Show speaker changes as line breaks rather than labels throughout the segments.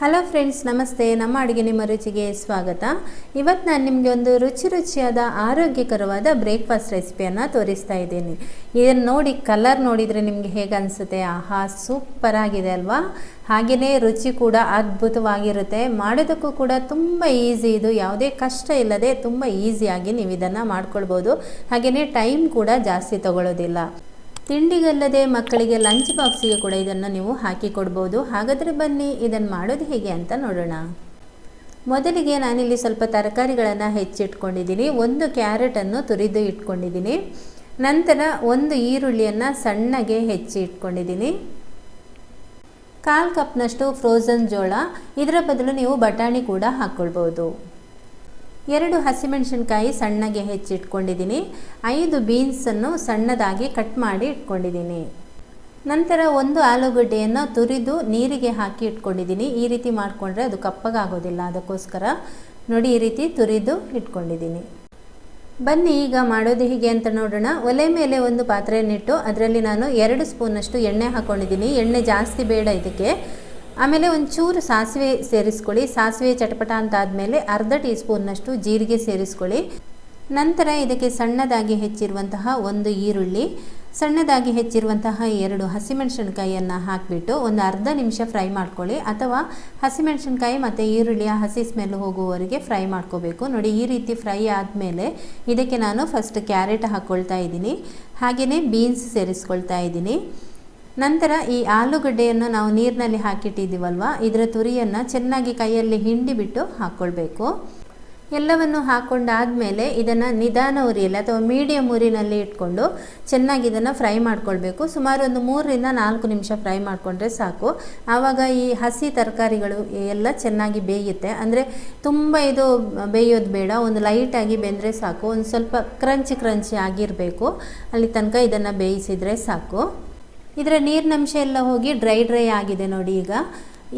Hello friends, ನಮಸ್ತೆ. ನಮ್ಮ ಅಡುಗೆ ನಿಮ್ಮ ರುಚಿಗೆ ಸ್ವಾಗತ. ಇವತ್ತು ನಾನು ನಿಮಗೆ ಒಂದು ರುಚಿಯಾದ ಆರೋಗ್ಯಕರವಾದ ಬ್ರೇಕ್ಫಾಸ್ಟ್ ರೆಸಿಪಿಯನ್ನು ತೋರಿಸ್ತಾ ಇದ್ದೀನಿ. ಇದನ್ನು ನೋಡಿ, ಕಲರ್ ನೋಡಿದರೆ ನಿಮಗೆ ಹೇಗೆ ಅನಿಸುತ್ತೆ? ಆಹಾ, ಸೂಪರ್ ಆಗಿದೆ ಅಲ್ವಾ? ಹಾಗೆಯೇ ರುಚಿ ಕೂಡ ಅದ್ಭುತವಾಗಿರುತ್ತೆ. ಮಾಡೋದಕ್ಕೂ ಕೂಡ ತುಂಬ ಈಸಿ. ಇದು ಯಾವುದೇ ಕಷ್ಟ ಇಲ್ಲದೆ ತುಂಬ ಈಸಿಯಾಗಿ ನೀವು ಇದನ್ನು ಮಾಡ್ಕೊಳ್ಬೋದು. ಹಾಗೆಯೇ ಟೈಮ್ ಕೂಡ ಜಾಸ್ತಿ ತಗೊಳ್ಳೋದಿಲ್ಲ. ತಿಂಡಿಗಲ್ಲದೆ ಮಕ್ಕಳಿಗೆ ಲಂಚ್ ಬಾಕ್ಸಿಗೆ ಕೂಡ ಇದನ್ನು ನೀವು ಹಾಕಿ ಕೊಡ್ಬೋದು. ಹಾಗಾದರೆ ಬನ್ನಿ, ಇದನ್ನು ಮಾಡೋದು ಹೇಗೆ ಅಂತ ನೋಡೋಣ. ಮೊದಲಿಗೆ ನಾನಿಲ್ಲಿ ಸ್ವಲ್ಪ ತರಕಾರಿಗಳನ್ನು ಹೆಚ್ಚಿಟ್ಕೊಂಡಿದ್ದೀನಿ. ಒಂದು ಕ್ಯಾರೆಟನ್ನು ತುರಿದು ಇಟ್ಕೊಂಡಿದ್ದೀನಿ. ನಂತರ ಒಂದು ಈರುಳ್ಳಿಯನ್ನು ಸಣ್ಣಗೆ ಹೆಚ್ಚಿ ಇಟ್ಕೊಂಡಿದ್ದೀನಿ. 1/4 ಕಪ್ನಷ್ಟು ಫ್ರೋಝನ್ ಜೋಳ, ಇದರ ಬದಲು ನೀವು ಬಟಾಣಿ ಕೂಡ ಹಾಕ್ಕೊಳ್ಬೋದು. 2 ಹಸಿಮೆಣಸಿನ್ಕಾಯಿ ಸಣ್ಣಗೆ ಹೆಚ್ಚಿಟ್ಕೊಂಡಿದ್ದೀನಿ. 5 ಬೀನ್ಸನ್ನು ಸಣ್ಣದಾಗಿ ಕಟ್ ಮಾಡಿ ಇಟ್ಕೊಂಡಿದ್ದೀನಿ. ನಂತರ 1 ಆಲೂಗಡ್ಡೆಯನ್ನು ತುರಿದು ನೀರಿಗೆ ಹಾಕಿ ಇಟ್ಕೊಂಡಿದ್ದೀನಿ. ಈ ರೀತಿ ಮಾಡಿಕೊಂಡ್ರೆ ಅದು ಕಪ್ಪಗಾಗೋದಿಲ್ಲ, ಅದಕ್ಕೋಸ್ಕರ ನೋಡಿ ಈ ರೀತಿ ತುರಿದು ಇಟ್ಕೊಂಡಿದ್ದೀನಿ. ಬನ್ನಿ ಈಗ ಮಾಡೋದು ಹೀಗೆ ಅಂತ ನೋಡೋಣ. ಒಲೆ ಮೇಲೆ ಒಂದು ಪಾತ್ರೆಯನ್ನಿಟ್ಟು ಅದರಲ್ಲಿ ನಾನು 2 ಸ್ಪೂನಷ್ಟು ಎಣ್ಣೆ ಹಾಕ್ಕೊಂಡಿದ್ದೀನಿ. ಎಣ್ಣೆ ಜಾಸ್ತಿ ಬೇಡ ಇದಕ್ಕೆ. ಆಮೇಲೆ ಒಂಚೂರು ಸಾಸಿವೆ ಸೇರಿಸ್ಕೊಳ್ಳಿ. ಸಾಸಿವೆ ಚಟಪಟ ಅಂತ ಆದಮೇಲೆ ಅರ್ಧ ಟೀ ಸ್ಪೂನ್ನಷ್ಟು ಜೀರಿಗೆ ಸೇರಿಸ್ಕೊಳ್ಳಿ. ನಂತರ ಇದಕ್ಕೆ ಸಣ್ಣದಾಗಿ ಹೆಚ್ಚಿರುವಂತಹ 1 ಈರುಳ್ಳಿ, ಸಣ್ಣದಾಗಿ ಹೆಚ್ಚಿರುವಂತಹ 2 ಹಸಿಮೆಣಸಿನ್ಕಾಯಿಯನ್ನು ಹಾಕಿಬಿಟ್ಟು ಒಂದು ಅರ್ಧ ನಿಮಿಷ ಫ್ರೈ ಮಾಡ್ಕೊಳ್ಳಿ. ಅಥವಾ ಹಸಿಮೆಣಸಿನ್ಕಾಯಿ ಮತ್ತು ಈರುಳ್ಳಿಯ ಹಸಿ ಸ್ಮೆಲ್ ಹೋಗುವವರೆಗೆ ಫ್ರೈ ಮಾಡ್ಕೋಬೇಕು. ನೋಡಿ, ಈ ರೀತಿ ಫ್ರೈ ಆದಮೇಲೆ ಇದಕ್ಕೆ ನಾನು ಫಸ್ಟ್ ಕ್ಯಾರೆಟ್ ಹಾಕ್ಕೊಳ್ತಾ ಇದ್ದೀನಿ. ಹಾಗೆಯೇ ಬೀನ್ಸ್ ಸೇರಿಸ್ಕೊಳ್ತಾ ಇದ್ದೀನಿ. ನಂತರ ಈ ಆಲೂಗಡ್ಡೆಯನ್ನು ನಾವು ನೀರಿನಲ್ಲಿ ಹಾಕಿಟ್ಟಿದ್ದೀವಲ್ವ, ಇದರ ತುರಿಯನ್ನು ಚೆನ್ನಾಗಿ ಕೈಯಲ್ಲಿ ಹಿಂಡಿಬಿಟ್ಟು ಹಾಕ್ಕೊಳ್ಬೇಕು. ಎಲ್ಲವನ್ನು ಹಾಕ್ಕೊಂಡಾದಮೇಲೆ ಇದನ್ನು ನಿಧಾನ ಉರಿಯಲ್ಲಿ ಅಥವಾ ಮೀಡಿಯಮ್ ಉರಿನಲ್ಲಿ ಇಟ್ಕೊಂಡು ಚೆನ್ನಾಗಿ ಇದನ್ನು ಫ್ರೈ ಮಾಡ್ಕೊಳ್ಬೇಕು. ಸುಮಾರು ಒಂದು 3 ರಿಂದ 4 ನಿಮಿಷ ಫ್ರೈ ಮಾಡಿಕೊಂಡ್ರೆ ಸಾಕು. ಆವಾಗ ಈ ಹಸಿ ತರಕಾರಿಗಳು ಎಲ್ಲ ಚೆನ್ನಾಗಿ ಬೇಯುತ್ತೆ. ಅಂದರೆ ತುಂಬ ಇದು ಬೇಯೋದು ಬೇಡ, ಒಂದು ಲೈಟಾಗಿ ಬೆಂದರೆ ಸಾಕು. ಒಂದು ಸ್ವಲ್ಪ ಕ್ರಂಚಿ ಆಗಿರಬೇಕು, ಅಲ್ಲಿ ತನಕ ಇದನ್ನು ಬೇಯಿಸಿದರೆ ಸಾಕು. ಇದರ ನೀರಿನಂಶ ಎಲ್ಲ ಹೋಗಿ ಡ್ರೈ ಆಗಿದೆ ನೋಡಿ.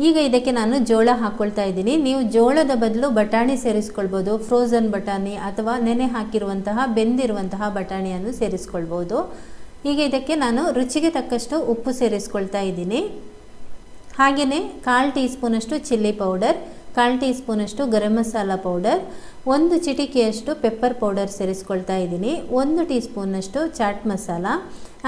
ಈಗ ಇದಕ್ಕೆ ನಾನು ಜೋಳ ಹಾಕ್ಕೊಳ್ತಾ ಇದ್ದೀನಿ. ನೀವು ಜೋಳದ ಬದಲು ಬಟಾಣಿ ಸೇರಿಸ್ಕೊಳ್ಬೋದು. ಫ್ರೋಝನ್ ಬಟಾಣಿ ಅಥವಾ ನೆನೆ ಹಾಕಿರುವಂತಹ ಬೆಂದಿರುವಂತಹ ಬಟಾಣಿಯನ್ನು ಸೇರಿಸ್ಕೊಳ್ಬೋದು. ಈಗ ಇದಕ್ಕೆ ನಾನು ರುಚಿಗೆ ತಕ್ಕಷ್ಟು ಉಪ್ಪು ಸೇರಿಸ್ಕೊಳ್ತಾ ಇದ್ದೀನಿ. ಹಾಗೆಯೇ 1/4 ಟೀ ಸ್ಪೂನಷ್ಟು ಚಿಲ್ಲಿ ಪೌಡರ್, 1/4 ಟೀ ಸ್ಪೂನಷ್ಟು garam masala powder, 1 ಚಿಟಿಕೆಯಷ್ಟು pepper powder ಸೇರಿಸ್ಕೊಳ್ತಾ ಇದ್ದೀನಿ. 1 ಟೀ ಸ್ಪೂನಷ್ಟು ಚಾಟ್ ಮಸಾಲ,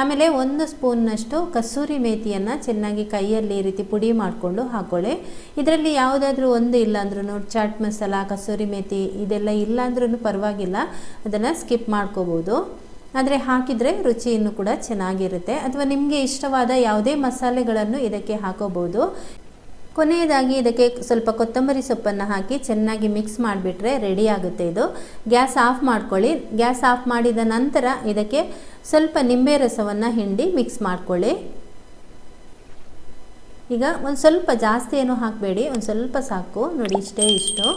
ಆಮೇಲೆ 1 ಸ್ಪೂನ್ನಷ್ಟು ಕಸೂರಿ ಮೇಥಿಯನ್ನು ಚೆನ್ನಾಗಿ ಕೈಯಲ್ಲಿ ಈ ರೀತಿ ಪುಡಿ ಮಾಡಿಕೊಂಡು ಹಾಕ್ಕೊಳ್ಳಿ. ಇದರಲ್ಲಿ ಯಾವುದಾದ್ರೂ ಒಂದು ಇಲ್ಲ ಅಂದ್ರೂ, ಚಾಟ್ ಮಸಾಲ, ಕಸೂರಿ ಮೇಥಿ ಇದೆಲ್ಲ ಇಲ್ಲ ಅಂದ್ರೂ ಪರವಾಗಿಲ್ಲ, ಅದನ್ನು ಸ್ಕಿಪ್ ಮಾಡ್ಕೋಬೋದು. ಆದರೆ ಹಾಕಿದರೆ ರುಚಿ ಇನ್ನೂ ಕೂಡ ಚೆನ್ನಾಗಿರುತ್ತೆ. ಅಥವಾ ನಿಮಗೆ ಇಷ್ಟವಾದ ಯಾವುದೇ ಮಸಾಲೆಗಳನ್ನು ಇದಕ್ಕೆ ಹಾಕೋಬೋದು. ಕೊನೆಯದಾಗಿ ಇದಕ್ಕೆ ಸ್ವಲ್ಪ ಕೊತ್ತಂಬರಿ ಸೊಪ್ಪನ್ನು ಹಾಕಿ ಚೆನ್ನಾಗಿ ಮಿಕ್ಸ್ ಮಾಡಿಬಿಟ್ರೆ ರೆಡಿ ಆಗುತ್ತೆ ಇದು. ಗ್ಯಾಸ್ ಆಫ್ ಮಾಡ್ಕೊಳ್ಳಿ. ಗ್ಯಾಸ್ ಆಫ್ ಮಾಡಿದ ನಂತರ ಇದಕ್ಕೆ ಸ್ವಲ್ಪ ನಿಂಬೆ ರಸವನ್ನು ಹಿಂಡಿ ಮಿಕ್ಸ್ ಮಾಡ್ಕೊಳ್ಳಿ. ಈಗ ಒಂದು ಸ್ವಲ್ಪ ಜಾಸ್ತಿ ಏನೂ ಹಾಕಬೇಡಿ, ಒಂದು ಸ್ವಲ್ಪ ಸಾಕು ನೋಡಿ, ಇಷ್ಟು.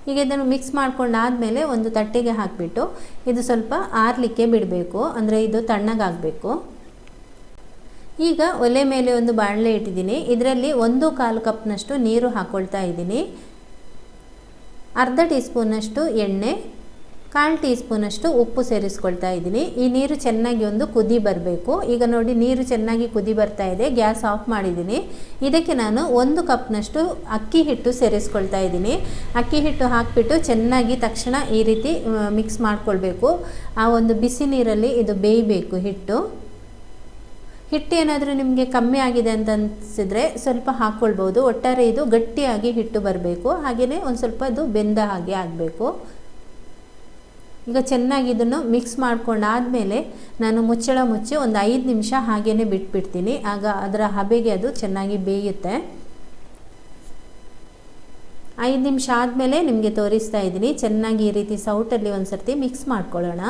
ಈಗ ಇದನ್ನು ಮಿಕ್ಸ್ ಮಾಡ್ಕೊಂಡಾದಮೇಲೆ ಒಂದು ತಟ್ಟೆಗೆ ಹಾಕಿಬಿಟ್ಟು ಇದು ಸ್ವಲ್ಪ ಆರಲಿಕ್ಕೆ ಬಿಡಬೇಕು. ಅಂದರೆ ಇದು ತಣ್ಣಗಾಗಬೇಕು. ಈಗ ಒಲೆ ಮೇಲೆ ಒಂದು ಬಾಣಲೆ ಇಟ್ಟಿದ್ದೀನಿ. ಇದರಲ್ಲಿ 1/4 ಕಪ್ನಷ್ಟು ನೀರು ಹಾಕ್ಕೊಳ್ತಾ ಇದ್ದೀನಿ. ಅರ್ಧ ಟೀ ಸ್ಪೂನಷ್ಟು ಎಣ್ಣೆ, 1/4 ಟೀ ಸ್ಪೂನಷ್ಟು ಉಪ್ಪು ಸೇರಿಸ್ಕೊಳ್ತಾ ಇದ್ದೀನಿ. ಈ ನೀರು ಚೆನ್ನಾಗಿ ಒಂದು ಕುದಿ ಬರಬೇಕು. ಈಗ ನೋಡಿ, ನೀರು ಚೆನ್ನಾಗಿ ಕುದಿ ಬರ್ತಾ ಇದೆ. ಗ್ಯಾಸ್ ಆಫ್ ಮಾಡಿದ್ದೀನಿ. ಇದಕ್ಕೆ ನಾನು 1 ಕಪ್ನಷ್ಟು ಅಕ್ಕಿ ಹಿಟ್ಟು ಸೇರಿಸ್ಕೊಳ್ತಾ ಇದ್ದೀನಿ. ಅಕ್ಕಿ ಹಿಟ್ಟು ಹಾಕಿಬಿಟ್ಟು ಚೆನ್ನಾಗಿ ತಕ್ಷಣ ಈ ರೀತಿ ಮಿಕ್ಸ್ ಮಾಡ್ಕೊಳ್ಬೇಕು. ಆ ಒಂದು ಬಿಸಿ ನೀರಲ್ಲಿ ಇದು ಬೇಯಬೇಕು ಹಿಟ್ಟು ಏನಾದರೂ ನಿಮಗೆ ಕಮ್ಮಿ ಆಗಿದೆ ಅಂತ ಅನಿಸಿದರೆ ಸ್ವಲ್ಪ ಹಾಕ್ಕೊಳ್ಬೋದು. ಒಟ್ಟಾರೆ ಇದು ಗಟ್ಟಿಯಾಗಿ ಹಿಟ್ಟು ಬರಬೇಕು. ಹಾಗೆಯೇ ಒಂದು ಸ್ವಲ್ಪ ಅದು ಬೆಂದ ಹಾಗೆ ಆಗಬೇಕು. ಈಗ ಚೆನ್ನಾಗಿ ಇದನ್ನು ಮಿಕ್ಸ್ ಮಾಡ್ಕೊಂಡಾದಮೇಲೆ ನಾನು ಮುಚ್ಚಳ ಮುಚ್ಚಿ ಒಂದು 5 ನಿಮಿಷ ಹಾಗೆಯೇ ಬಿಟ್ಬಿಡ್ತೀನಿ. ಆಗ ಅದರ ಹಬೆಗೆ ಅದು ಚೆನ್ನಾಗಿ ಬೇಯುತ್ತೆ. 5 ನಿಮಿಷ ಆದಮೇಲೆ ನಿಮಗೆ ತೋರಿಸ್ತಾ ಇದ್ದೀನಿ. ಚೆನ್ನಾಗಿ ಈ ರೀತಿ ಸೌಟಲ್ಲಿ ಒಂದು ಸರ್ತಿ ಮಿಕ್ಸ್ ಮಾಡ್ಕೊಳ್ಳೋಣ.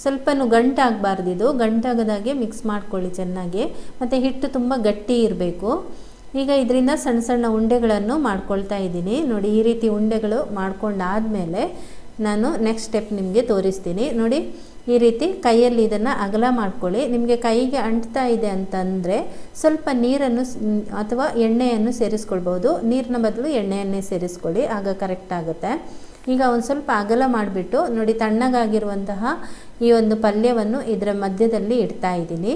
ಸ್ವಲ್ಪನೂ ಗಂಟಾಗಬಾರ್ದು, ಇದು ಗಂಟಾಗದಾಗೆ ಮಿಕ್ಸ್ ಮಾಡ್ಕೊಳ್ಳಿ ಚೆನ್ನಾಗಿ. ಮತ್ತು ಹಿಟ್ಟು ತುಂಬ ಗಟ್ಟಿ ಇರಬೇಕು. ಈಗ ಇದರಿಂದ ಸಣ್ಣ ಸಣ್ಣ ಉಂಡೆಗಳನ್ನು ಮಾಡ್ಕೊಳ್ತಾ ಇದ್ದೀನಿ. ನೋಡಿ, ಈ ರೀತಿ ಉಂಡೆಗಳು ಮಾಡ್ಕೊಂಡಾದಮೇಲೆ ನಾನು ನೆಕ್ಸ್ಟ್ ಸ್ಟೆಪ್ ನಿಮಗೆ ತೋರಿಸ್ತೀನಿ. ನೋಡಿ, ಈ ರೀತಿ ಕೈಯಲ್ಲಿ ಇದನ್ನು ಅಗಲ ಮಾಡ್ಕೊಳ್ಳಿ. ನಿಮಗೆ ಕೈಗೆ ಅಂಟ್ತಾ ಇದೆ ಅಂತಂದರೆ ಸ್ವಲ್ಪ ನೀರನ್ನು ಅಥವಾ ಎಣ್ಣೆಯನ್ನು ಸೇರಿಸ್ಕೊಳ್ಬೋದು. ನೀರಿನ ಬದಲು ಎಣ್ಣೆಯನ್ನೇ ಸೇರಿಸ್ಕೊಳ್ಳಿ, ಆಗ ಕರೆಕ್ಟ್ ಆಗುತ್ತೆ. ಈಗ ಒಂದು ಸ್ವಲ್ಪ ಅಗಲ ಮಾಡಿಬಿಟ್ಟು ನೋಡಿ, ತಣ್ಣಗಾಗಿರುವಂತಹ ಈ ಒಂದು ಪಲ್ಯವನ್ನು ಇದರ ಮಧ್ಯದಲ್ಲಿ ಇಡ್ತಾ ಇದ್ದೀನಿ.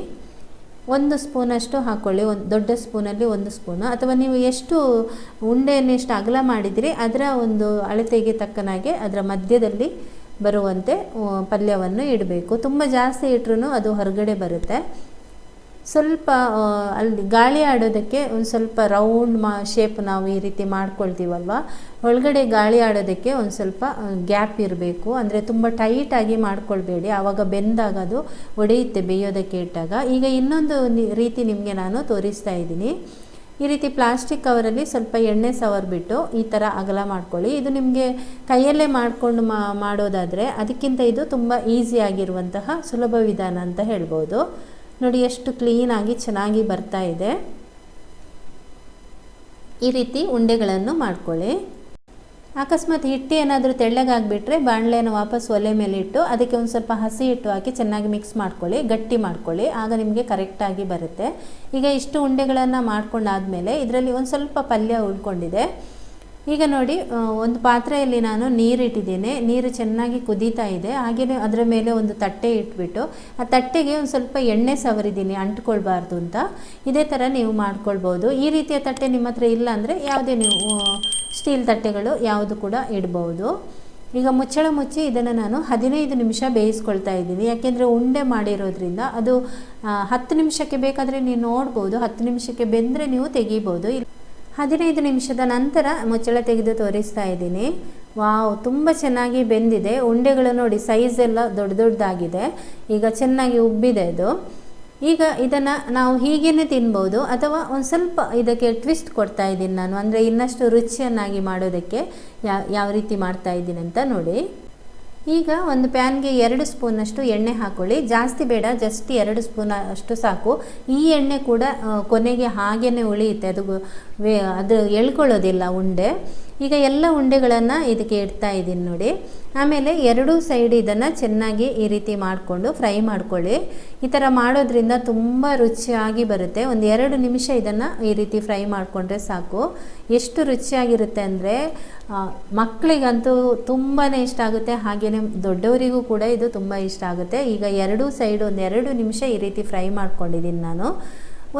ಒಂದು ಸ್ಪೂನಷ್ಟು ಹಾಕ್ಕೊಳ್ಳಿ. ಒಂದು ದೊಡ್ಡ ಸ್ಪೂನಲ್ಲಿ 1 ಸ್ಪೂನು, ಅಥವಾ ನೀವು ಎಷ್ಟು ಉಂಡೆಯನ್ನು ಎಷ್ಟು ಅಗಲ ಮಾಡಿದಿರಿ ಅದರ ಒಂದು ಅಳತೆಗೆ ತಕ್ಕನಾಗೆ ಅದರ ಮಧ್ಯದಲ್ಲಿ ಬರುವಂತೆ ಪಲ್ಯವನ್ನು ಇಡಬೇಕು. ತುಂಬ ಜಾಸ್ತಿ ಇಟ್ಟರೂ ಅದು ಹೊರಗಡೆ ಬರುತ್ತೆ. ಸ್ವಲ್ಪ ಅಲ್ಲಿ ಗಾಳಿ ಆಡೋದಕ್ಕೆ ಒಂದು ಸ್ವಲ್ಪ ರೌಂಡ್ ಶೇಪ್ ನಾವು ಈ ರೀತಿ ಮಾಡ್ಕೊಳ್ತೀವಲ್ವ, ಒಳಗಡೆ ಗಾಳಿ ಆಡೋದಕ್ಕೆ ಒಂದು ಸ್ವಲ್ಪ ಗ್ಯಾಪ್ ಇರಬೇಕು. ಅಂದರೆ ತುಂಬ ಟೈಟಾಗಿ ಮಾಡ್ಕೊಳ್ಬೇಡಿ, ಆವಾಗ ಬೆಂದಾಗ ಅದು ಒಡೆಯುತ್ತೆ ಬೇಯೋದಕ್ಕೆ ಇಟ್ಟಾಗ. ಈಗ ಇನ್ನೊಂದು ರೀತಿ ನಿಮಗೆ ನಾನು ತೋರಿಸ್ತಾ ಇದ್ದೀನಿ. ಈ ರೀತಿ ಪ್ಲಾಸ್ಟಿಕ್ ಕವರಲ್ಲಿ ಸ್ವಲ್ಪ ಎಣ್ಣೆ ಸವರ್ಬಿಟ್ಟು ಈ ಥರ ಅಗಲ ಮಾಡ್ಕೊಳ್ಳಿ. ಇದು ನಿಮಗೆ ಕೈಯಲ್ಲೇ ಮಾಡಿಕೊಂಡು ಮಾಡೋದಾದರೆ ಅದಕ್ಕಿಂತ ಇದು ತುಂಬ ಈಸಿಯಾಗಿರುವಂತಹ ಸುಲಭ ವಿಧಾನ ಅಂತ ಹೇಳ್ಬೋದು. ನೋಡಿ ಎಷ್ಟು ಕ್ಲೀನಾಗಿ ಚೆನ್ನಾಗಿ ಬರ್ತಾ ಇದೆ. ಈ ರೀತಿ ಉಂಡೆಗಳನ್ನು ಮಾಡ್ಕೊಳ್ಳಿ. ಅಕಸ್ಮಾತ್ ಹಿಟ್ಟು ಏನಾದರೂ ತೆಳ್ಳಗಾಗಿಬಿಟ್ರೆ ಬಾಣಲೆಯನ್ನು ವಾಪಸ್ ಒಲೆ ಮೇಲೆ ಇಟ್ಟು ಅದಕ್ಕೆ ಒಂದು ಸ್ವಲ್ಪ ಹಸಿ ಹಿಟ್ಟು ಹಾಕಿ ಚೆನ್ನಾಗಿ ಮಿಕ್ಸ್ ಮಾಡ್ಕೊಳ್ಳಿ, ಗಟ್ಟಿ ಮಾಡ್ಕೊಳ್ಳಿ, ಆಗ ನಿಮಗೆ ಕರೆಕ್ಟಾಗಿ ಬರುತ್ತೆ. ಈಗ ಇಷ್ಟು ಉಂಡೆಗಳನ್ನು ಮಾಡ್ಕೊಂಡಾದಮೇಲೆ ಇದರಲ್ಲಿ ಒಂದು ಸ್ವಲ್ಪ ಪಲ್ಯ ಉಳ್ಕೊಂಡಿದೆ. ಈಗ ನೋಡಿ, ಒಂದು ಪಾತ್ರೆಯಲ್ಲಿ ನಾನು ನೀರಿಟ್ಟಿದ್ದೇನೆ. ನೀರು ಚೆನ್ನಾಗಿ ಕುದೀತಾ ಇದೆ. ಹಾಗೆಯೇ ಅದರ ಮೇಲೆ ಒಂದು ತಟ್ಟೆ ಇಟ್ಬಿಟ್ಟು ಆ ತಟ್ಟೆಗೆ ಒಂದು ಸ್ವಲ್ಪ ಎಣ್ಣೆ ಸವರಿದ್ದೀನಿ, ಅಂಟ್ಕೊಳ್ಬಾರ್ದು ಅಂತ. ಇದೇ ಥರ ನೀವು ಮಾಡ್ಕೊಳ್ಬೋದು. ಈ ರೀತಿಯ ತಟ್ಟೆ ನಿಮ್ಮ ಹತ್ರ ಇಲ್ಲ ಅಂದರೆ ಯಾವುದೇ ನೀವು ಸ್ಟೀಲ್ ತಟ್ಟೆಗಳು ಯಾವುದು ಕೂಡ ಇಡ್ಬೋದು. ಈಗ ಮುಚ್ಚಳ ಮುಚ್ಚಿ ಇದನ್ನು ನಾನು 15 ನಿಮಿಷ ಬೇಯಿಸ್ಕೊಳ್ತಾ ಇದ್ದೀನಿ. ಯಾಕೆಂದರೆ ಉಂಡೆ ಮಾಡಿರೋದ್ರಿಂದ ಅದು 10 ನಿಮಿಷಕ್ಕೆ ಬೇಕಾದರೆ ನೀವು ನೋಡ್ಬೋದು. 10 ನಿಮಿಷಕ್ಕೆ ಬೆಂದರೆ ನೀವು ತೆಗಿಬೋದು. 15 ನಿಮಿಷದ ನಂತರ ಮುಚ್ಚಳ ತೆಗೆದು ತೋರಿಸ್ತಾ ಇದ್ದೀನಿ. ವಾವ್, ತುಂಬ ಚೆನ್ನಾಗಿ ಬೆಂದಿದೆ. ಉಂಡೆಗಳು ನೋಡಿ ಸೈಜ್ ಎಲ್ಲ ದೊಡ್ಡ ದೊಡ್ಡದಾಗಿದೆ. ಈಗ ಚೆನ್ನಾಗಿ ಉಬ್ಬಿದೆ ಇದು. ಈಗ ಇದನ್ನು ನಾವು ಹೀಗೇ ತಿನ್ಬೋದು, ಅಥವಾ ಒಂದು ಸ್ವಲ್ಪ ಇದಕ್ಕೆ ಟ್ವಿಸ್ಟ್ ಕೊಡ್ತಾ ಇದ್ದೀನಿ ನಾನು. ಅಂದರೆ ಇನ್ನಷ್ಟು ರುಚಿಯನ್ನಾಗಿ ಮಾಡೋದಕ್ಕೆ ಯಾವ ರೀತಿ ಮಾಡ್ತಾ ಇದ್ದೀನಿ ಅಂತ ನೋಡಿ. ಈಗ ಒಂದು ಪ್ಯಾನ್ಗೆ 2 ಸ್ಪೂನಷ್ಟು ಎಣ್ಣೆ ಹಾಕ್ಕೊಳ್ಳಿ. ಜಾಸ್ತಿ ಬೇಡ, ಜಸ್ಟ್ 2 ಸ್ಪೂನ್ ಅಷ್ಟು ಸಾಕು. ಈ ಎಣ್ಣೆ ಕೂಡ ಕೊನೆಗೆ ಹಾಗೇ ಉಳಿಯುತ್ತೆ, ಅದು ಎಳ್ಕೊಳ್ಳೋದಿಲ್ಲ ಉಂಡೆ. ಈಗ ಎಲ್ಲ ಉಂಡೆಗಳನ್ನು ಇದಕ್ಕೆ ಇಡ್ತಾ ಇದ್ದೀನಿ ನೋಡಿ. ಆಮೇಲೆ 2 ಸೈಡ್ ಇದನ್ನು ಚೆನ್ನಾಗಿ ಈ ರೀತಿ ಮಾಡಿಕೊಂಡು ಫ್ರೈ ಮಾಡ್ಕೊಳ್ಳಿ. ಈ ಥರ ಮಾಡೋದ್ರಿಂದ ತುಂಬ ರುಚಿಯಾಗಿ ಬರುತ್ತೆ. ಒಂದು 2 ನಿಮಿಷ ಇದನ್ನು ಈ ರೀತಿ ಫ್ರೈ ಮಾಡಿಕೊಂಡ್ರೆ ಸಾಕು. ಎಷ್ಟು ರುಚಿಯಾಗಿರುತ್ತೆ ಅಂದರೆ ಮಕ್ಕಳಿಗಂತೂ ತುಂಬಾ ಇಷ್ಟ ಆಗುತ್ತೆ, ಹಾಗೆಯೇ ದೊಡ್ಡವರಿಗೂ ಕೂಡ ಇದು ತುಂಬ ಇಷ್ಟ ಆಗುತ್ತೆ. ಈಗ 2 ಸೈಡ್ ಒಂದು 2 ನಿಮಿಷ ಈ ರೀತಿ ಫ್ರೈ ಮಾಡ್ಕೊಂಡಿದ್ದೀನಿ ನಾನು.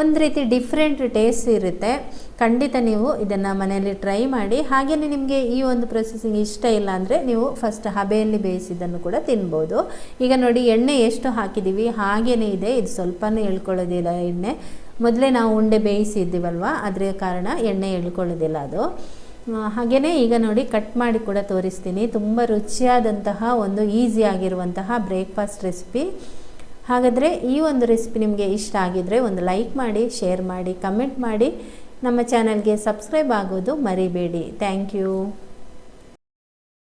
ಒಂದು ರೀತಿ ಡಿಫ್ರೆಂಟ್ ಟೇಸ್ಟ್ ಇರುತ್ತೆ. ಖಂಡಿತ ನೀವು ಇದನ್ನು ಮನೆಯಲ್ಲಿ ಟ್ರೈ ಮಾಡಿ. ಹಾಗೆಯೇ ನಿಮಗೆ ಈ ಒಂದು ಪ್ರೊಸೆಸಿಂಗ್ ಇಷ್ಟ ಇಲ್ಲ ಅಂದರೆ ನೀವು ಫಸ್ಟ್ ಹಬೆಯಲ್ಲಿ ಬೇಯಿಸಿದ್ದನ್ನು ಕೂಡ ತಿನ್ಬೋದು. ಈಗ ನೋಡಿ, ಎಣ್ಣೆ ಎಷ್ಟು ಹಾಕಿದ್ದೀವಿ ಹಾಗೇ ಇದೆ, ಇದು ಸ್ವಲ್ಪನೂ ಎಳ್ಕೊಳ್ಳೋದಿಲ್ಲ ಎಣ್ಣೆ. ಮೊದಲೇ ನಾವು ಉಂಡೆ ಬೇಯಿಸಿದ್ದೀವಲ್ವ, ಅದರ ಕಾರಣ ಎಣ್ಣೆ ಎಳ್ಕೊಳ್ಳೋದಿಲ್ಲ ಅದು. ಹಾಗೆಯೇ ಈಗ ನೋಡಿ, ಕಟ್ ಮಾಡಿ ಕೂಡ ತೋರಿಸ್ತೀನಿ. ತುಂಬ ರುಚಿಯಾದಂತಹ ಒಂದು ಈಸಿಯಾಗಿರುವಂತಹ ಬ್ರೇಕ್ಫಾಸ್ಟ್ ರೆಸಿಪಿ. ಹಾಗಾದರೆ ಈ ಒಂದು ರೆಸಿಪಿ ನಿಮಗೆ ಇಷ್ಟ ಆಗಿದ್ದರೆ ಒಂದು ಲೈಕ್ ಮಾಡಿ, ಶೇರ್ ಮಾಡಿ, ಕಮೆಂಟ್ ಮಾಡಿ. ನಮ್ಮ ಚಾನಲ್ಗೆ ಸಬ್ಸ್ಕ್ರೈಬ್ ಆಗೋದು ಮರಿಬೇಡಿ. Thank you.